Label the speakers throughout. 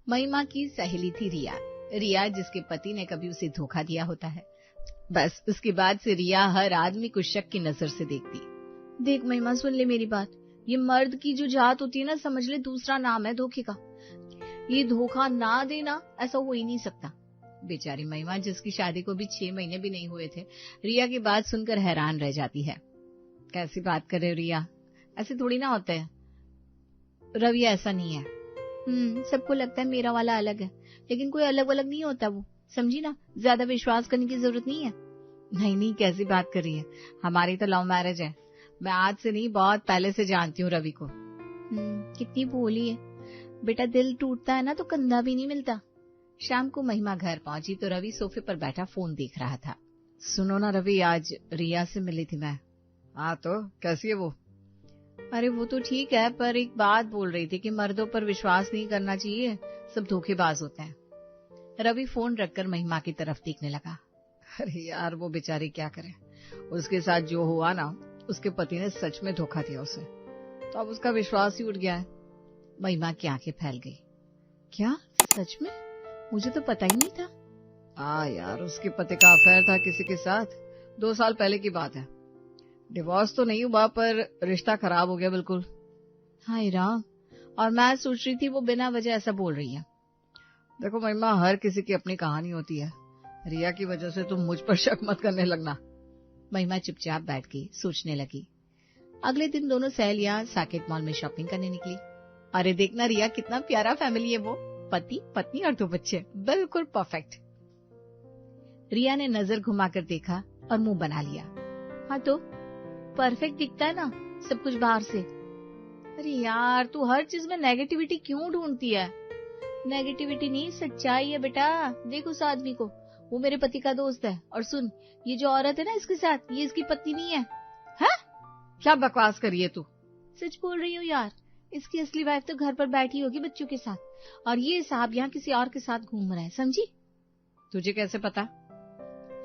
Speaker 1: महिमा की सहेली थी रिया। रिया जिसके पति ने कभी उसे धोखा दिया होता है। बस उसके बाद से रिया हर आदमी को शक की नजर से देखती।
Speaker 2: देख महिमा, सुन ले मेरी बात। ये मर्द की जो जात होती है ना, समझ ले दूसरा नाम है धोखे का। ये धोखा ना देना ऐसा हो ही नहीं सकता।
Speaker 1: बेचारी महिमा जिसकी शादी को भी 6 महीने भी नहीं हुए थे, रिया की बात सुनकर हैरान रह जाती है। कैसी बात कर रहे हो रिया, ऐसे थोड़ी ना होता है। रवि ऐसा नहीं है।
Speaker 2: सबको लगता है मेरा वाला अलग है, लेकिन कोई अलग अलग नहीं होता वो, समझी ना। ज्यादा विश्वास करने की जरूरत नहीं है।
Speaker 1: नहीं, कैसी बात कर रही है। हमारी तो लव मैरिज है। मैं आज से नहीं, बहुत पहले से जानती हूँ रवि को।
Speaker 2: कितनी भोली है बेटा। दिल टूटता है ना तो कंधा भी नहीं मिलता।
Speaker 1: शाम को महिमा घर पहुंची तो रवि सोफे पर बैठा फोन देख रहा था। सुनो ना रवि, आज रिया से मिली थी मैं। हाँ तो कैसी है वो? अरे वो तो ठीक है, पर एक बात बोल रही थी कि मर्दों पर विश्वास नहीं करना चाहिए, सब धोखेबाज होते हैं। रवि फोन रखकर महिमा की तरफ देखने लगा। अरे यार, वो बेचारी क्या करे। उसके साथ जो हुआ ना, उसके पति ने सच में धोखा दिया उसे, तो अब उसका विश्वास ही उठ गया है। महिमा की आंखें फैल गई।
Speaker 2: क्या सच में? मुझे तो पता ही नहीं था।
Speaker 1: हाँ यार, उसके पति का अफेयर था किसी के साथ। 2 साल पहले की बात है। डिवोर्स तो नहीं हुआ, पर रिश्ता खराब हो गया बिल्कुल।
Speaker 2: हाय राम। और मैं सोच रही थी वो बिना वजह ऐसा बोल रही है।
Speaker 1: देखो महिमा, हर किसी की अपनी कहानी होती है। रिया की वजह से तुम मुझ पर शक मत करने लगना। महिमा चुपचाप बैठ गई, सोचने लगी। अगले दिन दोनों सहेलियां साकेत मॉल में शॉपिंग करने निकली। अरे देखना रिया, कितना प्यारा फैमिली है वो। पति, पत्नी और 2 बच्चे, बिल्कुल परफेक्ट। रिया ने नजर घुमाकर देखा और मुंह बना लिया।
Speaker 2: हाँ तो परफेक्ट दिखता है ना सब कुछ बाहर से।
Speaker 1: अरे यार, तू हर चीज में नेगेटिविटी क्यों ढूंढती है?
Speaker 2: नेगेटिविटी नहीं, सच्चाई है बेटा। देखो उस आदमी को, वो मेरे पति का दोस्त है। और सुन, ये जो औरत है ना इसके साथ, ये इसकी पत्नी नहीं है।
Speaker 1: हैं? क्या बकवास करी है तू?
Speaker 2: सच बोल रही हूँ यार। इसकी असली वाइफ तो घर पर बैठी होगी बच्चों के साथ, और ये साहब यहाँ किसी और के साथ घूम रहा है, समझी?
Speaker 1: तुझे कैसे पता?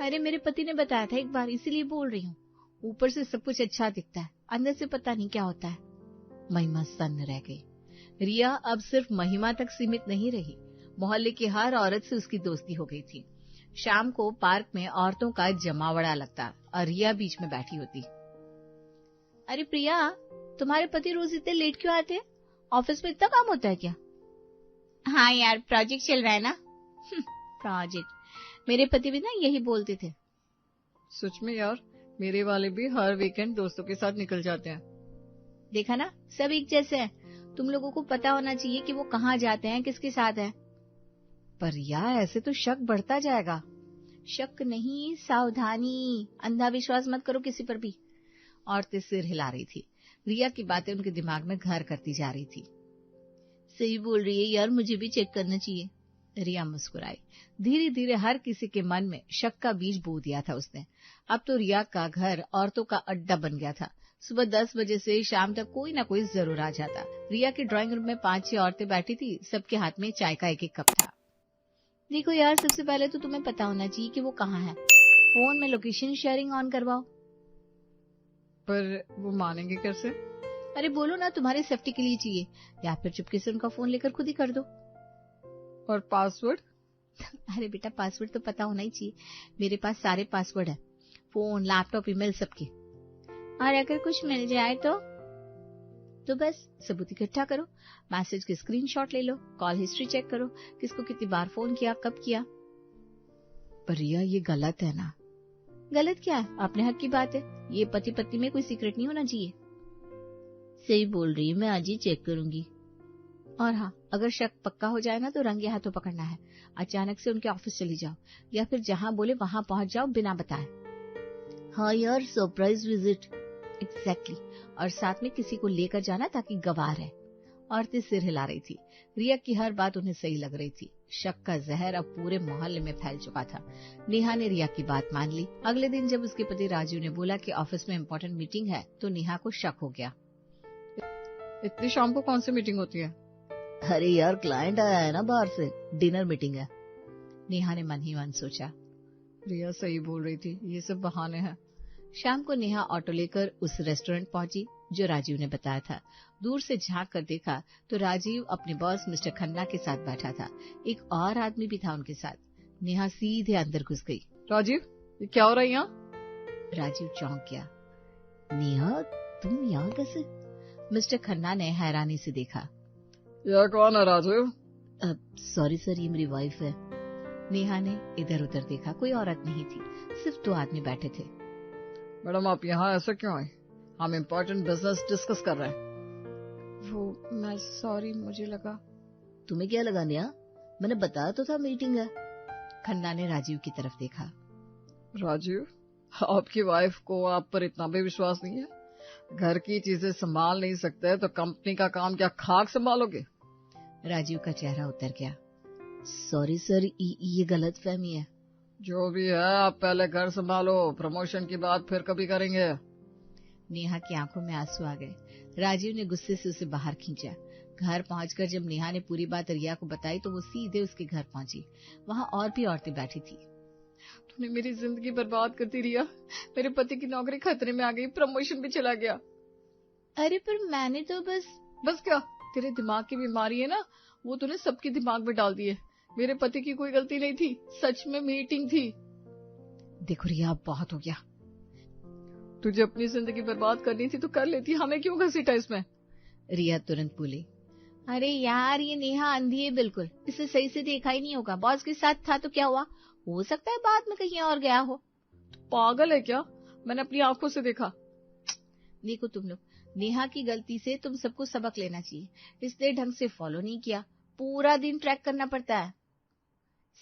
Speaker 2: अरे मेरे पति ने बताया था एक बार, इसीलिए बोल रही हूँ। ऊपर से सब कुछ अच्छा दिखता है, अंदर से पता नहीं क्या होता है।
Speaker 1: महिमा सन्न रह गई। रिया अब सिर्फ महिमा तक सीमित नहीं रही, मोहल्ले की हर औरत से उसकी दोस्ती हो गई थी। शाम को पार्क में औरतों का जमावड़ा लगता और रिया बीच में बैठी होती।
Speaker 2: अरे प्रिया, तुम्हारे पति रोज इतने लेट क्यों आते हैं? ऑफिस में इतना काम होता है क्या?
Speaker 1: हाँ यार, प्रोजेक्ट चल रहा है ना।
Speaker 2: प्रोजेक्ट? मेरे पति भी ना यही बोलते थे।
Speaker 1: सच में यार, मेरे वाले भी हर वीकेंड दोस्तों के साथ निकल जाते हैं।
Speaker 2: देखा ना, सब एक जैसे हैं। तुम लोगों को पता होना चाहिए कि वो कहाँ जाते हैं, किसके साथ हैं।
Speaker 1: पर यार, ऐसे तो शक बढ़ता जाएगा।
Speaker 2: शक नहीं, सावधानी। अंधा विश्वास मत करो किसी पर भी।
Speaker 1: औरतें सिर हिला रही थी। रिया की बातें उनके दिमाग में घर करती जा रही थी।
Speaker 2: सही बोल रही है यार, मुझे भी चेक करना चाहिए।
Speaker 1: रिया मुस्कुराई। धीरे धीरे हर किसी के मन में शक का बीज बो दिया था उसने। अब तो रिया का घर औरतों का अड्डा बन गया था। सुबह 10 बजे से शाम तक कोई ना कोई जरूर आ जाता। रिया के ड्राइंग रूम में 5-6 औरतें बैठी थी, सबके हाथ में चाय का एक कप था।
Speaker 2: देखो यार, सबसे पहले तो तुम्हें पता होना चाहिए कि वो कहाँ है। फोन में लोकेशन शेयरिंग ऑन करवाओ।
Speaker 1: पर वो मानेंगे कैसे?
Speaker 2: अरे बोलो ना, तुम्हारी सेफ्टी के लिए चाहिए, या फिर चुपके से उनका फोन लेकर खुद ही कर दो।
Speaker 1: और पासवर्ड?
Speaker 2: अरे बेटा, पासवर्ड तो पता होना ही चाहिए। मेरे पास सारे पासवर्ड है, फोन, लैपटॉप, ईमेल, सबके। और अगर कुछ मिल जाए तो बस सबूत इकट्ठा करो, मैसेज के स्क्रीनशॉट ले लो, कॉल हिस्ट्री चेक करो, किसको कितनी बार फोन किया, कब किया।
Speaker 1: पर रिया, ये गलत है ना?
Speaker 2: गलत क्या है, अपने हक की बात है। ये पति पत्नी में कोई सीक्रेट नहीं होना चाहिए। सही बोल रही है, मैं आज ही चेक करूंगी। और हाँ, अगर शक पक्का हो जाए ना तो रंगे हाथों पकड़ना है। अचानक से उनके ऑफिस चली जाओ, या फिर जहां बोले वहां पहुंच जाओ बिना बताए।
Speaker 1: हाँ यार, सरप्राइज विजिट।
Speaker 2: एग्जैक्टली। और साथ में किसी को लेकर जाना ताकि गवाह रहे।
Speaker 1: औरतें सिर हिला रही थी। रिया की हर बात उन्हें सही लग रही थी। शक का जहर अब पूरे मोहल्ले में फैल चुका था। नेहा ने रिया की बात मान ली। अगले दिन जब उसके पति राजू ने बोला कि ऑफिस में इम्पोर्टेंट मीटिंग है, तो नेहा को शक हो गया। इतनी शाम को कौन सी मीटिंग होती है?
Speaker 2: अरे यार, क्लाइंट आया है ना बाहर से, डिनर मीटिंग है।
Speaker 1: नेहा ने मन ही मन सोचा। रिया सही बोल रही थी, ये सब बहाने हैं। शाम को नेहा ऑटो लेकर उस रेस्टोरेंट पहुंची जो राजीव ने बताया था। दूर से झांक कर देखा तो राजीव अपने बॉस मिस्टर खन्ना के साथ बैठा था। एक और आदमी भी था उनके साथ। नेहा सीधे अंदर घुस गई। राजीव, ये क्या हो रहा है यहाँ? राजीव चौंक गया। नेहा, तुम यहाँ कैसे? मिस्टर खन्ना ने हैरानी से देखा। यह कौन है राजीव? सॉरी सर, ये मेरी वाइफ है। नेहा ने इधर उधर देखा, कोई औरत नहीं थी, सिर्फ 2 आदमी बैठे थे। मैडम, आप यहाँ ऐसे क्यों आए? हम इम्पोर्टेंट बिजनेस डिस्कस कर रहे हैं। वो मैं सॉरी, मुझे लगा। तुम्हें क्या लगा नेहा? मैंने बताया तो था मीटिंग है। खन्ना ने राजीव की तरफ देखा। राजीव, आपकी वाइफ को आप पर इतना भी विश्वास नहीं है? घर की चीजें संभाल नहीं सकते तो कंपनी का काम क्या खाक संभालोगे? राजीव का चेहरा उतर गया। सॉरी सर, ये गलत फहमी है। जो भी है, आप पहले घर संभालो, प्रमोशन की बात फिर कभी करेंगे। नेहा की आंखों में आंसू आ गए। राजीव ने गुस्से से उसे बाहर खींचा। घर पहुंचकर जब नेहा ने पूरी बात रिया को बताई तो वो सीधे उसके घर पहुंची। वहां और भी औरतें बैठी थी। तूने मेरी जिंदगी बर्बाद कर दी रिया। मेरे पति की नौकरी खतरे में आ गई, प्रमोशन भी चला गया।
Speaker 2: अरे पर मैंने तो
Speaker 1: बस क्या? तेरे दिमाग की बीमारी है ना, वो तूने सबके दिमाग में डाल दी है। मेरे पति की कोई गलती नहीं थी, सच में मीटिंग थी। देखो रिया, बहुत हो गया। तुझे अपनी जिंदगी बर्बाद करनी थी तो कर लेती, हमें क्यों घसीटा इसमें? रिया तुरंत बोली।
Speaker 2: अरे यार, ये नेहा अंधी है बिल्कुल, इसे सही से देखा ही नहीं होगा। बॉस के साथ था तो क्या हुआ? हो सकता है बाद में कहीं और गया हो।
Speaker 1: तो पागल है क्या? मैंने अपनी आंखों से देखा।
Speaker 2: देखो तुम लोग, नेहा की गलती से तुम सबको सबक लेना चाहिए। इसने ढंग से फॉलो नहीं किया, पूरा दिन ट्रैक करना पड़ता है।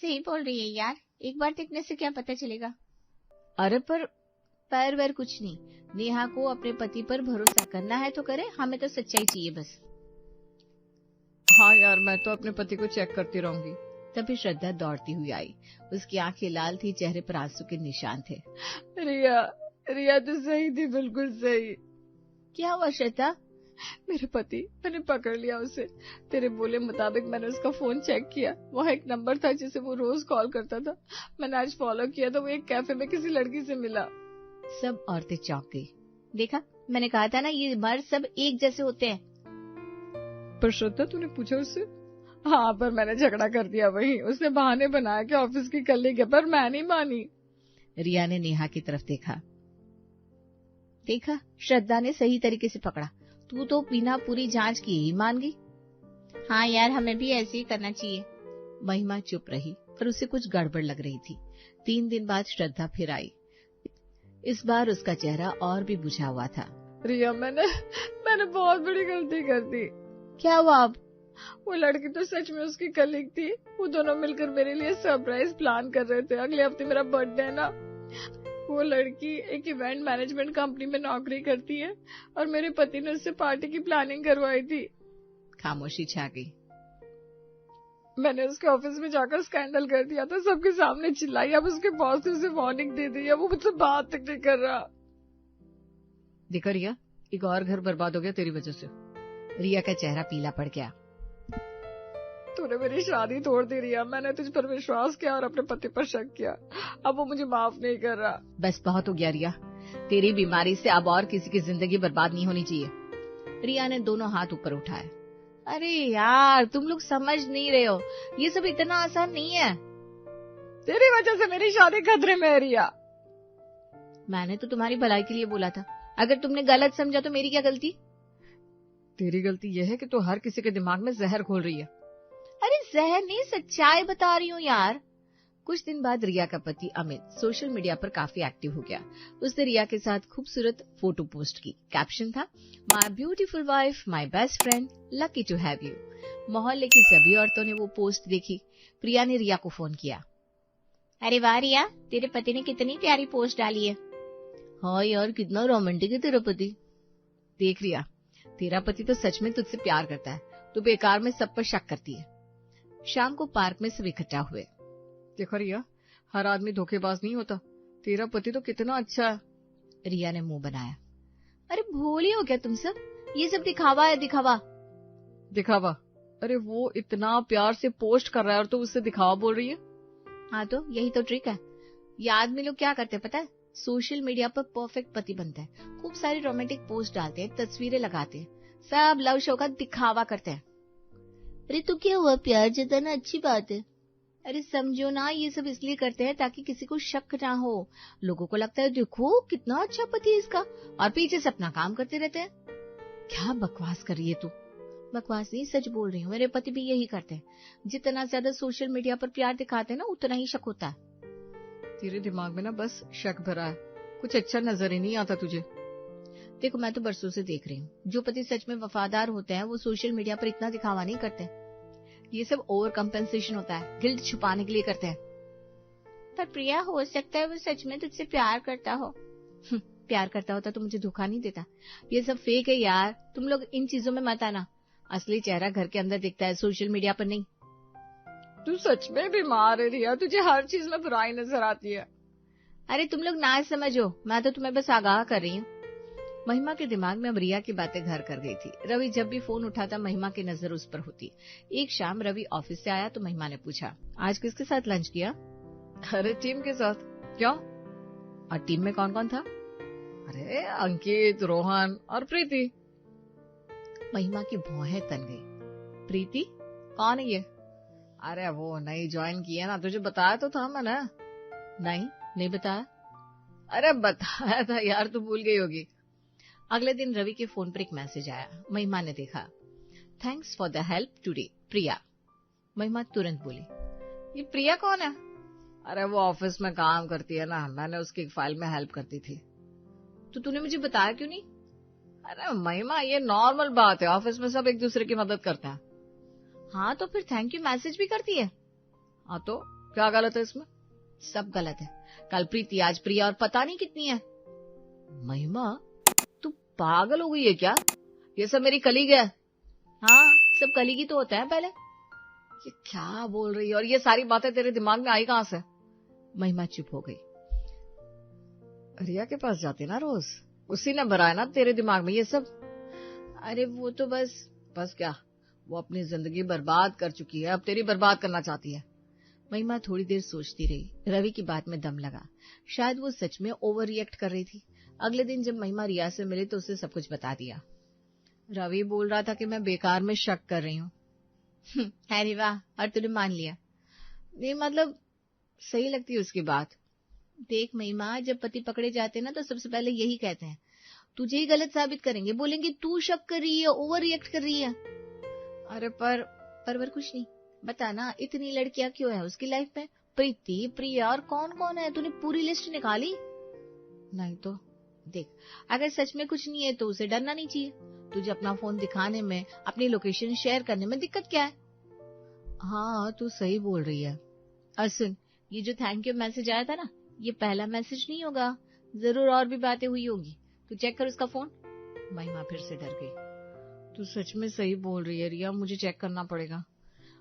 Speaker 2: सही बोल रही है यार, एक बार देखने से क्या पता चलेगा?
Speaker 1: अरे पर
Speaker 2: वैर कुछ नहीं। नेहा को अपने पति पर भरोसा करना है तो करे, हमें तो सच्चाई चाहिए बस।
Speaker 1: हाँ यार, मैं तो अपने पति को चेक करती रहूंगी। तभी श्रद्धा दौड़ती हुई आई। उसकी आंखें लाल थी, चेहरे पर आंसू के निशान थे। रिया तो सही थी, बिल्कुल सही।
Speaker 2: क्या हुआ श्रद्धा?
Speaker 1: मेरे पति, मैंने पकड़ लिया उसे। तेरे बोले मुताबिक मैंने उसका फोन चेक किया। वहाँ एक नंबर था जिसे वो रोज कॉल करता था। मैंने आज फॉलो किया तो वो एक कैफे में किसी लड़की से मिला। सब औरतें चौंक गई।
Speaker 2: देखा, मैंने कहा था ना, ये मर्द सब एक जैसे होते हैं।
Speaker 1: पर श्रद्धा, तूने पूछा उससे? हाँ, पर मैंने झगड़ा कर दिया। वही उसने बहाने बनाया कि ऑफिस की कलीग है, पर मैं नहीं मानी। रिया ने नेहा की तरफ देखा।
Speaker 2: देखा, श्रद्धा ने सही तरीके से पकड़ा। तू तो बिना पूरी जांच किए ही मान गई। हाँ यार, हमें भी ऐसे ही करना चाहिए।
Speaker 1: महिमा चुप रही, पर उसे कुछ गड़बड़ लग रही थी। 3 दिन बाद श्रद्धा फिर आई। इस बार उसका चेहरा और भी बुझा हुआ था। रिया, मैंने बहुत बड़ी गलती कर दी।
Speaker 2: क्या हुआ अब?
Speaker 1: वो लड़की तो सच में उसकी कलीग थी। वो दोनों मिलकर मेरे लिए सरप्राइज प्लान कर रहे थे। अगले हफ्ते मेरा बर्थडे है ना। वो लड़की एक इवेंट मैनेजमेंट कंपनी में नौकरी करती है और मेरे पति ने उससे पार्टी की प्लानिंग करवाई थी। खामोशी छा गई। मैंने उसके ऑफिस में जाकर स्कैंडल कर दिया था, सबके सामने चिल्लाई। अब उसके बॉस ने उसे वार्निंग दे दी है, वो मुझसे बात तक नहीं कर रहा। देखा रिया, एक और घर बर्बाद हो गया तेरी वजह से। रिया का चेहरा पीला पड़ गया। तूने मेरी शादी तोड़ दी रिया। मैंने तुझ पर विश्वास किया और अपने पति पर शक किया। अब वो मुझे माफ नहीं कर रहा। बस बहुत हो गया रिया। तेरी बीमारी से अब और किसी की जिंदगी बर्बाद नहीं होनी चाहिए। रिया ने दोनों हाथ ऊपर उठाए।
Speaker 2: अरे यार, तुम लोग समझ नहीं रहे हो, ये सब इतना आसान नहीं है।
Speaker 1: तेरी वजह से मेरी शादी खतरे में है रिया।
Speaker 2: मैंने तो तुम्हारी भलाई के लिए बोला था। अगर तुमने गलत समझा तो मेरी क्या गलती?
Speaker 1: तेरी गलती यह है कि तू हर किसी के दिमाग में जहर घोल रही है।
Speaker 2: अरे जहर नहीं, सच्चाई बता रही हूँ यार।
Speaker 1: कुछ दिन बाद रिया का पति अमित सोशल मीडिया पर काफी एक्टिव हो गया। उसने रिया के साथ खूबसूरत फोटो पोस्ट की। कैप्शन था, my beautiful wife, my best friend, lucky to have you. मोहल्ले की सभी औरतों ने वो पोस्ट देखी। प्रिया ने रिया को फोन किया।
Speaker 2: अरे वाह रिया, तेरे पति ने कितनी प्यारी पोस्ट डाली है।
Speaker 1: हाँ यार, कितना रोमांटिक है तेरा पति। देख रिया, तेरा पति तो सच में तुझसे प्यार करता है, तो बेकार में सब पर शक करती है। शाम को पार्क में सब इकट्ठा हुए। देखो रिया, हर आदमी धोखेबाज नहीं होता। तेरा पति तो कितना अच्छा है। रिया ने मुंह बनाया।
Speaker 2: अरे भोली हो क्या तुम सब? ये सब दिखावा है, दिखावा।
Speaker 1: दिखावा? अरे वो इतना प्यार से पोस्ट कर रहा है और तो उससे दिखावा बोल रही है।
Speaker 2: हाँ तो यही तो ट्रिक है। ये आदमी लोग क्या करते हैं पता है? सोशल मीडिया पर परफेक्ट पति बनता है, खूब सारी रोमांटिक पोस्ट डालते हैं, तस्वीरें लगाते हैं, सब लव शो का दिखावा करते हैं। अरे तो क्या हुआ, प्यार जताना अच्छी बात है। अरे समझो ना, ये सब इसलिए करते हैं ताकि किसी को शक ना हो। लोगों को लगता है देखो कितना अच्छा पति है इसका, और पीछे से अपना काम करते रहते हैं। क्या बकवास कर रही है तू? बकवास नहीं, सच बोल रही हूँ। मेरे पति भी यही करते हैं। जितना ज्यादा सोशल मीडिया पर प्यार दिखाते हैं ना, उतना ही शक होता है।
Speaker 1: तेरे दिमाग में ना बस शक भरा है, कुछ अच्छा नजर ही नहीं आता तुझे।
Speaker 2: देखो मैं तो बरसों से देख रही हूँ, जो पति सच में वफादार होते हैं वो सोशल मीडिया पर इतना दिखावा नहीं करते। ये सब ओवर कंपेंसेशन होता है, गिल्ट छुपाने के लिए करते हैं। पर प्रिया, हो सकता है वो सच में तुझसे प्यार करता हो। प्यार करता होता तो मुझे धोखा नहीं देता। ये सब फेक है यार, तुम लोग इन चीजों में मत आना। असली चेहरा घर के अंदर दिखता है, सोशल मीडिया पर नहीं।
Speaker 1: तू सच में बीमार है रिया, तुझे हर चीज में बुराई नजर आती है।
Speaker 2: अरे तुम लोग ना समझो, मैं तो तुम्हें बस आगाह कर रही हूँ। महिमा के दिमाग में अब रिया की बातें घर कर गई थी। रवि जब भी फोन उठाता महिमा की नजर उस पर होती। एक शाम रवि ऑफिस से आया तो महिमा ने पूछा, आज किसके साथ लंच किया?
Speaker 1: अरे टीम के साथ। क्यों?
Speaker 2: और टीम में कौन कौन था?
Speaker 1: अरे अंकित, रोहन और प्रीति।
Speaker 2: महिमा की भौहें तन गई। प्रीति
Speaker 1: कौन है ये? अरे वो नई ज्वाइन की है ना, तुझे बताया तो था मैंने।
Speaker 2: नहीं बताया।
Speaker 1: अरे बताया था यार, तू भूल गई होगी।
Speaker 2: अगले दिन रवि के फोन पर एक मैसेज आया। महिमा ने देखा, thanks for the help today, Priya. Mahima तुरंत बोली,
Speaker 1: ये प्रिया कौन है? अरे वो ऑफिस में काम करती है ना, मैंने उसकी एक फाइल में हेल्प करती थी।
Speaker 2: तो तूने मुझे बताया क्यों नहीं?
Speaker 1: अरे महिमा, ये नॉर्मल बात है, ऑफिस में सब एक दूसरे की मदद करते हैं।
Speaker 2: हाँ तो फिर थैंक यू मैसेज भी करती है।
Speaker 1: हाँ तो क्या गलत है इसमें?
Speaker 2: सब गलत है। कल प्रीति, आज प्रिया, और पता नहीं कितनी है।
Speaker 1: महिमा तू पागल हो गई है क्या? ये सब मेरी कलीग है।
Speaker 2: हाँ, सब कलीगी तो होता है पहले।
Speaker 1: ये क्या बोल रही है, और ये सारी बातें तेरे दिमाग में आई कहाँ से?
Speaker 2: महिमा चुप हो गई।
Speaker 1: रिया के पास जाती ना रोज, उसी ने भरा है ना तेरे दिमाग में ये सब।
Speaker 2: अरे वो तो
Speaker 1: बस क्या, वो अपनी जिंदगी बर्बाद कर चुकी है, अब तेरी बर्बाद करना चाहती है।
Speaker 2: महिमा थोड़ी देर सोचती रही। रवि की बात में दम लगा, शायद वो सच में ओवर रिएक्ट कर रही थी। अगले दिन जब महिमा रिया से मिली तो उसे सब कुछ बता दिया।
Speaker 1: रवि बोल रहा था कि मैं बेकार में शक कर रही हूँ।
Speaker 2: अरे वाह, और तूने मान लिया?
Speaker 1: नहीं मतलब सही लगती है उसकी बात।
Speaker 2: देख महिमा, जब पति पकड़े जाते हैं ना तो सबसे पहले यही कहते हैं, तुझे ही गलत साबित करेंगे, बोलेंगे तू शक कर रही है, ओवर रिएक्ट कर रही है।
Speaker 1: अरे पर
Speaker 2: कुछ नहीं, बता ना, इतनी लड़कियां क्यों है उसकी लाइफ में? प्रीति, प्रिया और कौन कौन है? तूने पूरी लिस्ट निकाली?
Speaker 1: नहीं तो
Speaker 2: देख, अगर सच में कुछ नहीं है तो उसे डरना नहीं चाहिए। तुझे अपना फोन दिखाने में, अपनी लोकेशन शेयर करने में दिक्कत क्या है?
Speaker 1: हाँ तू सही बोल रही है।
Speaker 2: और सुन, ये जो थैंक यू मैसेज आया था ना, ये पहला मैसेज नहीं होगा, जरूर और भी बातें हुई होंगी। तू चेक कर उसका फोन। महिमा फिर से डर गई।
Speaker 1: तू सच में सही बोल रही है रिया, मुझे चेक करना पड़ेगा।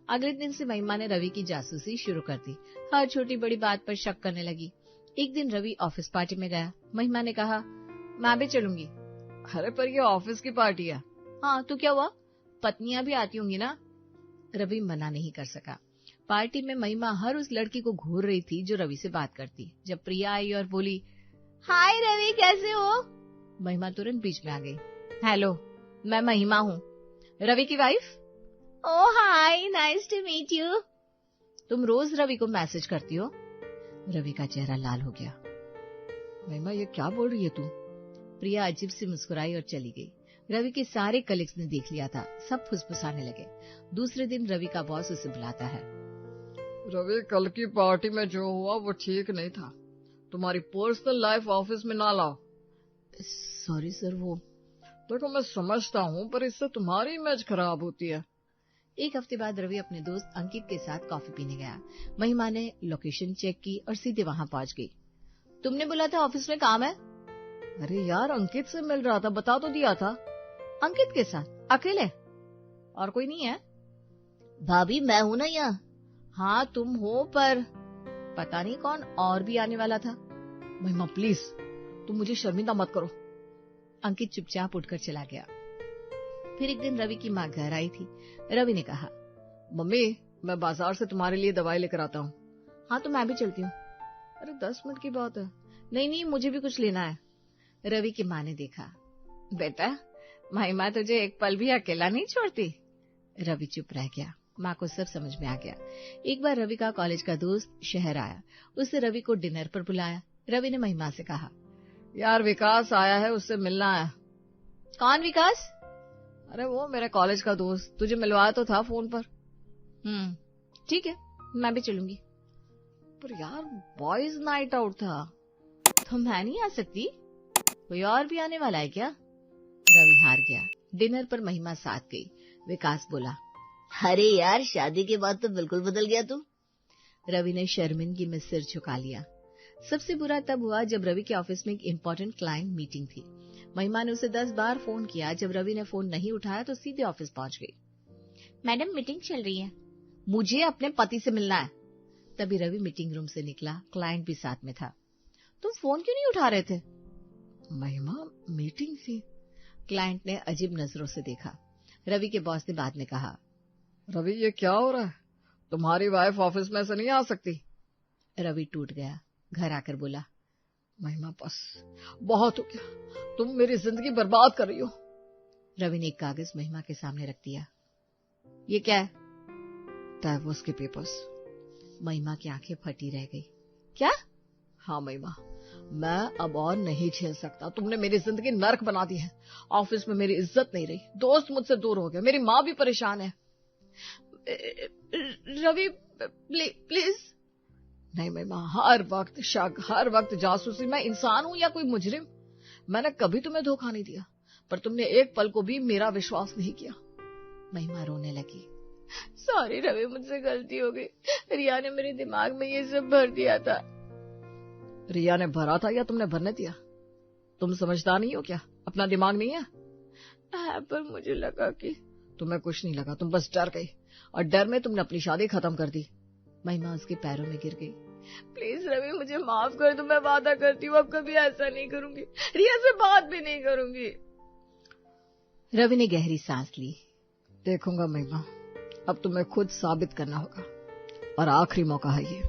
Speaker 2: अगले दिन से महिमा ने रवि की जासूसी शुरू कर दी। हर छोटी बड़ी बात पर शक करने लगी। एक दिन रवि ऑफिस पार्टी में गया। महिमा ने कहा, मैं भी चलूंगी।
Speaker 1: अरे पर ये ऑफिस की पार्टी है।
Speaker 2: हाँ तो क्या हुआ, पत्नियां भी आती होंगी ना। रवि मना नहीं कर सका। पार्टी में महिमा हर उस लड़की को घूर रही थी जो रवि से बात करती। जब प्रिया आई और बोली, हाय रवि, कैसे हो? महिमा तुरंत बीच में आ गई। हेलो, मैं महिमा हूँ, रवि की wife. Oh hi, nice to meet you. तुम रोज रवि को मैसेज करती हो? रवि का चेहरा लाल हो गया।
Speaker 1: महिमा ये क्या बोल रही है तू?
Speaker 2: प्रिया अजीब सी मुस्कुराई और चली गई। रवि के सारे कलीग्स ने देख लिया था, सब फुसफुसाने लगे। दूसरे दिन रवि का बॉस उसे बुलाता है।
Speaker 1: रवि, कल की पार्टी में जो हुआ वो ठीक नहीं था, तुम्हारी पर्सनल लाइफ ऑफिस में ना लाओ।
Speaker 2: Sorry sir. वो
Speaker 1: देखो मैं समझता हूँ, पर इससे तुम्हारी इमेज खराब होती है।
Speaker 2: एक हफ्ते बाद रवि अपने दोस्त अंकित के साथ कॉफी पीने गया। महिमा ने लोकेशन चेक की और सीधे वहां पहुंच गई। तुमने बोला था ऑफिस में काम है।
Speaker 1: अरे यार, अंकित से मिल रहा था, बता तो दिया था।
Speaker 2: अंकित के साथ अकेले?
Speaker 1: और कोई नहीं है?
Speaker 2: भाभी मैं हूं ना यहाँ। हाँ तुम हो, पर पता नहीं कौन और भी आने वाला था।
Speaker 1: महिमा प्लीज, तुम मुझे शर्मिंदा मत करो।
Speaker 2: अंकित चुपचाप उठकर चला गया। फिर एक दिन रवि की माँ घर आई थी। रवि ने कहा,
Speaker 1: मम्मी मैं बाजार से तुम्हारे लिए दवाई लेकर आता हूँ।
Speaker 2: हाँ तो मैं भी चलती हूँ।
Speaker 1: अरे 10 मिनट की बात है।
Speaker 2: नहीं, मुझे भी कुछ लेना है। रवि की माँ ने देखा,
Speaker 1: बेटा महिमा तुझे एक पल भी अकेला नहीं छोड़ती। रवि चुप रह गया। माँ को सब समझ में आ गया। एक बार रवि का कॉलेज का दोस्त शहर आया। उसने रवि को डिनर पर बुलाया। रवि ने महिमा से कहा, यार विकास आया है, उससे मिलना है।
Speaker 2: कौन विकास?
Speaker 1: अरे वो मेरे कॉलेज का दोस्त, तुझे मिलवाया तो था फोन पर।
Speaker 2: ठीक है, मैं भी चलूंगी।
Speaker 1: पर यार बॉयज नाइट आउट था।
Speaker 2: तो मैं नहीं आ सकती? कोई और भी आने वाला है क्या?
Speaker 1: रवि हार गया। डिनर पर महिमा साथ गई। विकास बोला,
Speaker 2: अरे यार शादी के बाद तो बिल्कुल बदल गया तू।
Speaker 1: रवि ने शर्मिंदगी में सिर झुका लिया। सबसे बुरा तब हुआ जब रवि के ऑफिस में एक इम्पोर्टेंट क्लाइंट मीटिंग थी। महिमा ने उसे 10 बार फोन किया। जब रवि ने फोन नहीं उठाया तो सीधे ऑफिस पहुंच गई।
Speaker 2: मैडम मीटिंग चल रही है,
Speaker 1: मुझे अपने पति से मिलना है। तभी रवि मीटिंग रूम से निकला। क्लाइंट भी साथ में था।
Speaker 2: तुम फोन क्यों नहीं उठा रहे थे?
Speaker 1: महिमा मीटिंग थी। क्लाइंट ने अजीब नजरों से देखा। रवि के बॉस ने बाद में कहा, रवि ये क्या हो रहा है? तुम्हारी वाइफ ऑफिस में से नहीं आ सकती। रवि टूट गया। घर आकर बोला, महिमा बस बहुत हो गया, तुम मेरी जिंदगी बर्बाद कर रही हो। रवि ने एक कागज महिमा के सामने रख दिया। ये क्या है? डाइवोर्स के पेपर्स। महिमा की आंखें फटी रह गई। क्या? हाँ महिमा, मैं अब और नहीं झेल सकता। तुमने मेरी जिंदगी नर्क बना दी है। ऑफिस में मेरी इज्जत नहीं रही, दोस्त मुझसे दूर हो गए, मेरी माँ भी परेशान है।
Speaker 2: रवि प्लीज।
Speaker 1: नहीं महिमा, हर वक्त शक, हर वक्त जासूसी। मैं इंसान हूं या कोई मुजरिम? मैंने कभी तुम्हें धोखा नहीं दिया, पर तुमने एक पल को भी मेरा विश्वास नहीं किया। महिमा रोने लगी।
Speaker 2: सॉरी रवि, मुझसे गलती हो गई। रिया ने मेरे दिमाग में ये सब भर दिया था।
Speaker 1: रिया ने भरा था या तुमने भरने दिया? तुम समझदार नहीं हो क्या? अपना दिमाग नहीं है?
Speaker 2: पर मुझे लगा कि।
Speaker 1: तुम्हें कुछ नहीं लगा, तुम बस डर गई, और डर में तुमने अपनी शादी खत्म कर दी। महिमा उसके पैरों में गिर गई।
Speaker 2: प्लीज रवि, मुझे माफ कर दो। मैं वादा करती हूँ अब कभी ऐसा नहीं करूंगी। रिया से बात भी नहीं करूंगी।
Speaker 1: रवि ने गहरी सांस ली। देखूंगा महिमा, अब तुम्हें खुद साबित करना होगा, और आखिरी मौका है ये।